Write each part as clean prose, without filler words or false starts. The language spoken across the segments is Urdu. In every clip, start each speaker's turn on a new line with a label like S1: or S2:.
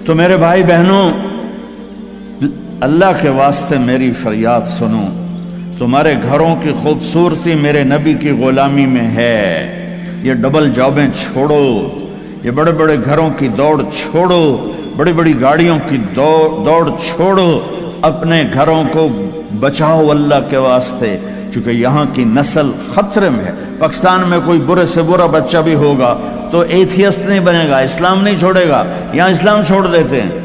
S1: تو میرے بھائی بہنوں، اللہ کے واسطے میری فریاد سنو، تمہارے گھروں کی خوبصورتی میرے نبی کی غلامی میں ہے۔ یہ ڈبل جابیں چھوڑو، یہ بڑے بڑے گھروں کی دوڑ چھوڑو، بڑی بڑی گاڑیوں کی دوڑ چھوڑو، اپنے گھروں کو بچاؤ اللہ کے واسطے، چونکہ یہاں کی نسل خطرے میں ہے۔ پاکستان میں کوئی برے سے برا بچہ بھی ہوگا تو ایتھیسٹ نہیں بنے گا، اسلام نہیں چھوڑے گا، یہاں اسلام چھوڑ دیتے ہیں۔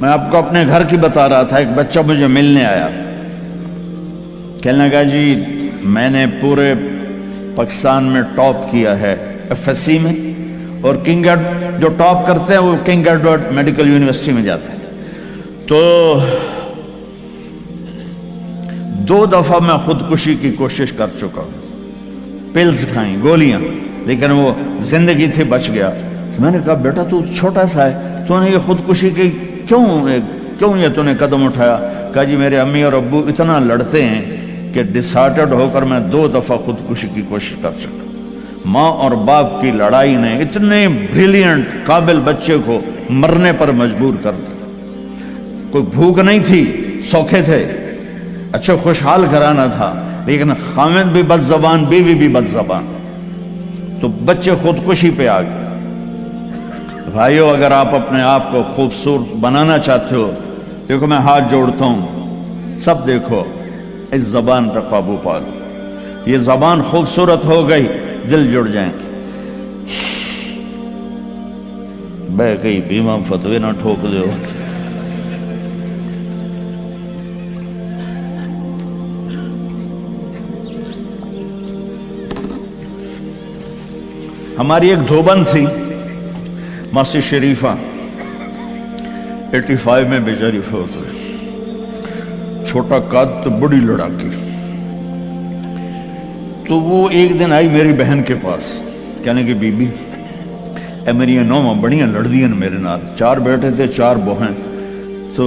S1: میں آپ کو اپنے گھر کی بتا رہا تھا، ایک بچہ مجھے ملنے آیا، کہنے لگا جی میں نے پورے پاکستان میں ٹاپ کیا ہے ایف ایس سی میں، اور کنگ جو ٹاپ کرتے ہیں وہ کنگ ایڈورڈ میڈیکل یونیورسٹی میں جاتے ہیں۔ تو 2 دفعہ میں خودکشی کی کوشش کر چکا ہوں، پلز کھائیں، گولیاں، لیکن وہ زندگی تھی، بچ گیا۔ میں نے کہا بیٹا تو چھوٹا سا ہے، تو نے یہ خودکشی کی کیوں یہ تو نے قدم اٹھایا؟ کہا جی میرے امی اور ابو اتنا لڑتے ہیں کہ ڈسہارٹڈ ہو کر میں 2 دفعہ خودکشی کی کوشش کر چکا۔ ماں اور باپ کی لڑائی نے اتنے بریلینٹ قابل بچے کو مرنے پر مجبور کر دیا۔ کوئی بھوک نہیں تھی، سوکھے تھے، اچھا خوشحال گھرانہ تھا، لیکن خامد بھی بد زبان، بیوی بھی بد زبان، تو بچے خودکشی پہ آ گئے۔ بھائیو، اگر آپ اپنے آپ کو خوبصورت بنانا چاہتے ہو، دیکھو میں ہاتھ جوڑتا ہوں، سب دیکھو، اس زبان پر قابو پا لو۔ یہ زبان خوبصورت ہو گئی، دل جڑ جائیں۔ بہ گئی بیمہ فتوے نہ ٹھوک دو۔ ہماری ایک دھوبن تھی ماسی شریفہ، 85 میں بیچاری فوت ہوئی، چھوٹا قد تو بڑی لڑاکی۔ تو وہ ایک دن آئی میری بہن کے پاس، کہنے کہ بی بی اے میری نوماں بڑیاں لڑدیاں میرے نال، 4 بیٹے تھے 4 بہن، تو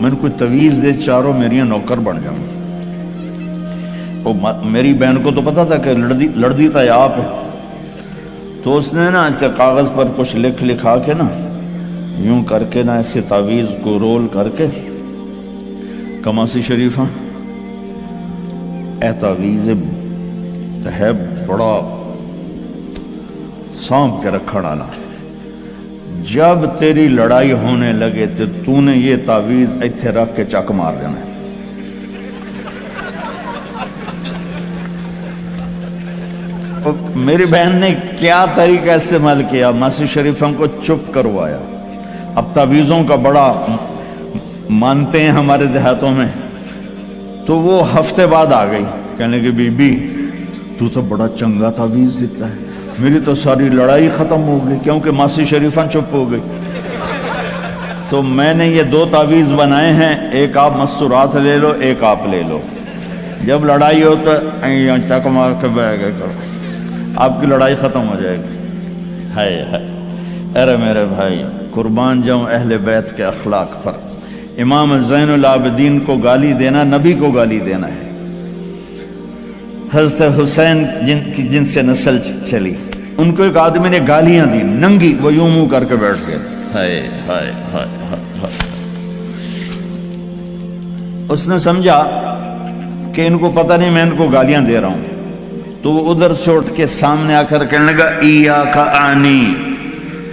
S1: میں نے کوئی تویز دے، چاروں میری نوکر بن جاؤں۔ میری بہن کو تو پتا تھا کہ لڑدی تھا آپ، تو اس نے نا ایسے کاغذ پر کچھ لکھا کے نا یوں کر کے نا ایسے تعویذ کو رول کر کے، کماسی شریفہ اے تعویذ ہے بڑا سانپ کے رکھڑ آنا، جب تیری لڑائی ہونے لگے تو نے یہ تعویذ ایتھے رکھ کے چک مار دینا ہے۔ میری بہن نے کیا طریقہ استعمال کیا، ماسی شریفہ کو چپ کروایا۔ اب تعویذوں کا بڑا مانتے ہیں ہمارے دیہاتوں میں، تو وہ ہفتے بعد آ گئی، کہنے کہ بی بی تو تو بڑا چنگا تعویذ دیتا ہے، میری تو ساری لڑائی ختم ہو گئی، کیونکہ ماسی شریفہ چپ ہو گئی۔ تو میں نے یہ 2 تعویذ بنائے ہیں، ایک آپ مستورات لے لو، ایک آپ لے لو، جب لڑائی ہو تو چک مار کے بہ گئے کرو، آپ کی لڑائی ختم ہو جائے گی۔ ہائے ہائے، ارے میرے بھائی، قربان جاؤں اہل بیت کے اخلاق پر۔ امام زین العابدین کو گالی دینا نبی کو گالی دینا ہے۔ حضرت حسین جن سے نسل چلی، ان کو ایک آدمی نے گالیاں دی، ننگی، وہ یوں منہ کر کے بیٹھ گئے۔ ہائے ہائے ہائے ہائے۔ اس نے سمجھا کہ ان کو پتہ نہیں میں ان کو گالیاں دے رہا ہوں، تو وہ ادھر سے اٹھ کے سامنے آ کر کہنے لگا ایاک آنی،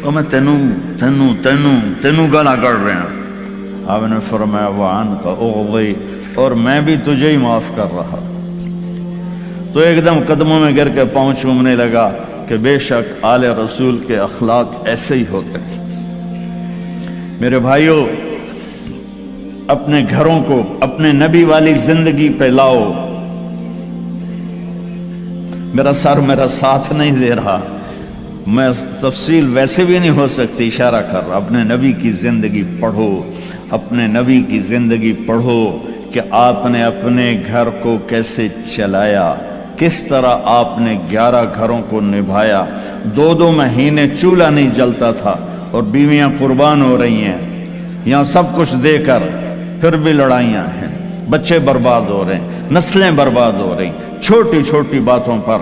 S1: اور میں تینوں گالا کر رہے ہیں۔ آپ نے فرمایا وعن کا اغوی، اور میں بھی تجھے ہی معاف کر رہا۔ تو ایک دم قدموں میں گر کے پاؤں چومنے لگا کہ بے شک آل رسول کے اخلاق ایسے ہی ہوتے ہیں۔ میرے بھائیوں، اپنے گھروں کو اپنے نبی والی زندگی پہ لاؤ۔ میرا سر میرا ساتھ نہیں دے رہا، میں تفصیل ویسے بھی نہیں ہو سکتی، اشارہ کر رہا۔ اپنے نبی کی زندگی پڑھو، اپنے نبی کی زندگی پڑھو کہ آپ نے اپنے گھر کو کیسے چلایا، کس طرح آپ نے 11 گھروں کو نبھایا، 2 مہینے چولہا نہیں جلتا تھا اور بیویاں قربان ہو رہی ہیں، یہاں سب کچھ دے کر پھر بھی لڑائیاں ہیں، بچے برباد ہو رہے ہیں، نسلیں برباد ہو رہی، چھوٹی چھوٹی باتوں پر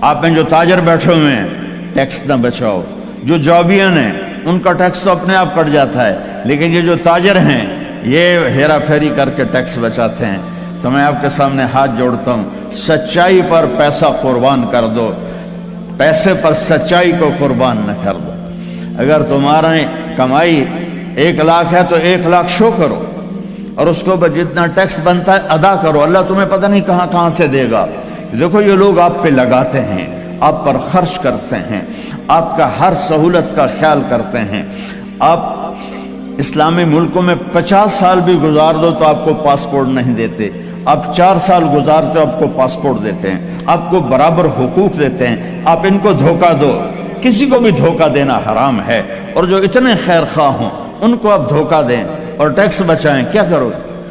S1: آپ میں جو تاجر بیٹھے ہوئے ہیں ٹیکس نہ بچاؤ، جو جابین ہیں ان کا ٹیکس تو اپنے آپ کٹ جاتا ہے، لیکن یہ جو تاجر ہیں یہ ہیرا پھیری کر کے ٹیکس بچاتے ہیں۔ تو میں آپ کے سامنے ہاتھ جوڑتا ہوں، سچائی پر پیسہ قربان کر دو، پیسے پر سچائی کو قربان نہ کر دو۔ اگر تمہاری کمائی 1 لاکھ ہے تو 1 لاکھ شو کرو، اور اس کو جتنا ٹیکس بنتا ہے ادا کرو، اللہ تمہیں پتہ نہیں کہاں کہاں سے دے گا۔ دیکھو یہ لوگ آپ پہ لگاتے ہیں، آپ پر خرچ کرتے ہیں، آپ کا ہر سہولت کا خیال کرتے ہیں۔ آپ اسلامی ملکوں میں 50 سال بھی گزار دو تو آپ کو پاسپورٹ نہیں دیتے، آپ 4 سال گزارتے ہو آپ کو پاسپورٹ دیتے ہیں، آپ کو برابر حقوق دیتے ہیں۔ آپ ان کو دھوکہ دو، کسی کو بھی دھوکہ دینا حرام ہے، اور جو اتنے خیر خواہ ہوں ان کو آپ دھوکہ دیں اور ٹیکس بچائیں، کیا کرو؟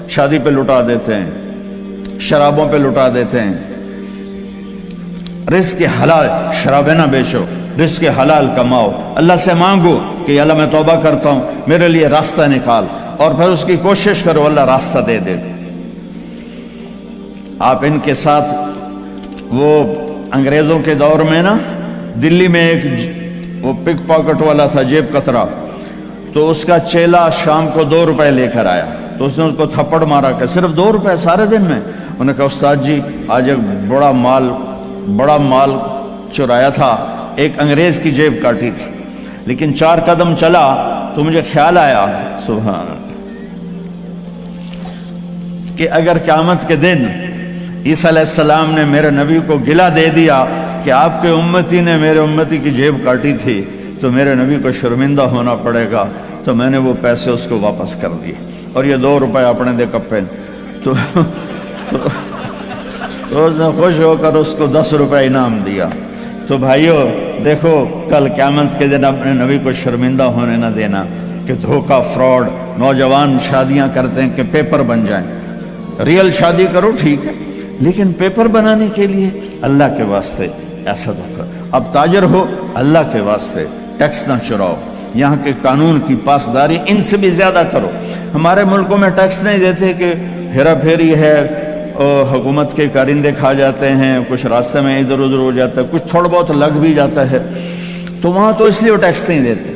S1: شادی پہ لٹا دیتے ہیں، شرابوں پہ لٹا دیتے ہیں۔ رزق حلال، شرابیں نہ بیچو، رزق حلال کماؤ، اللہ سے مانگو کہ اللہ میں توبہ کرتا ہوں میرے لیے راستہ نکال، اور پھر اس کی کوشش کرو اللہ راستہ دے دے۔ آپ ان کے ساتھ وہ انگریزوں کے دور میں نا دلی میں ایک وہ پک پاکٹ والا تھا، جیب کترا، تو اس کا چیلا شام کو 2 روپے لے کر آیا، تو اس نے اس کو تھپڑ مارا کہ صرف 2 روپے سارے دن میں؟ انہوں نے کہا استاد جی آج ایک بڑا مال چرایا تھا، ایک انگریز کی جیب کاٹی تھی، لیکن 4 قدم چلا تو مجھے خیال آیا سبحان اللہ کہ اگر قیامت کے دن عیسیٰ علیہ السلام نے میرے نبی کو گلہ دے دیا کہ آپ کے امتی نے میرے امتی کی جیب کاٹی تھی تو میرے نبی کو شرمندہ ہونا پڑے گا، تو میں نے وہ پیسے اس کو واپس کر دیے، اور یہ 2 روپے اپنے دے کپے تو اس نے خوش ہو کر اس کو 10 روپے انعام دیا۔ تو بھائیو دیکھو کل قیامت کے دن اپنے نبی کو شرمندہ ہونے نہ دینا کہ دھوکہ، فراڈ۔ نوجوان شادیاں کرتے ہیں کہ پیپر بن جائیں، ریئل شادی کرو ٹھیک ہے، لیکن پیپر بنانے کے لیے اللہ کے واسطے ایسا دھوکہ۔ اب تاجر ہو اللہ کے واسطے ٹیکس نہ چراؤ، یہاں کے قانون کی پاسداری ان سے بھی زیادہ کرو۔ ہمارے ملکوں میں ٹیکس نہیں دیتے کہ ہیرا پھیری ہے، حکومت کے کارندے کھا جاتے ہیں، کچھ راستے میں ادھر ادھر ہو جاتا ہے، کچھ تھوڑا بہت لگ بھی جاتا ہے، تو وہاں تو اس لیے وہ ٹیکس نہیں دیتے۔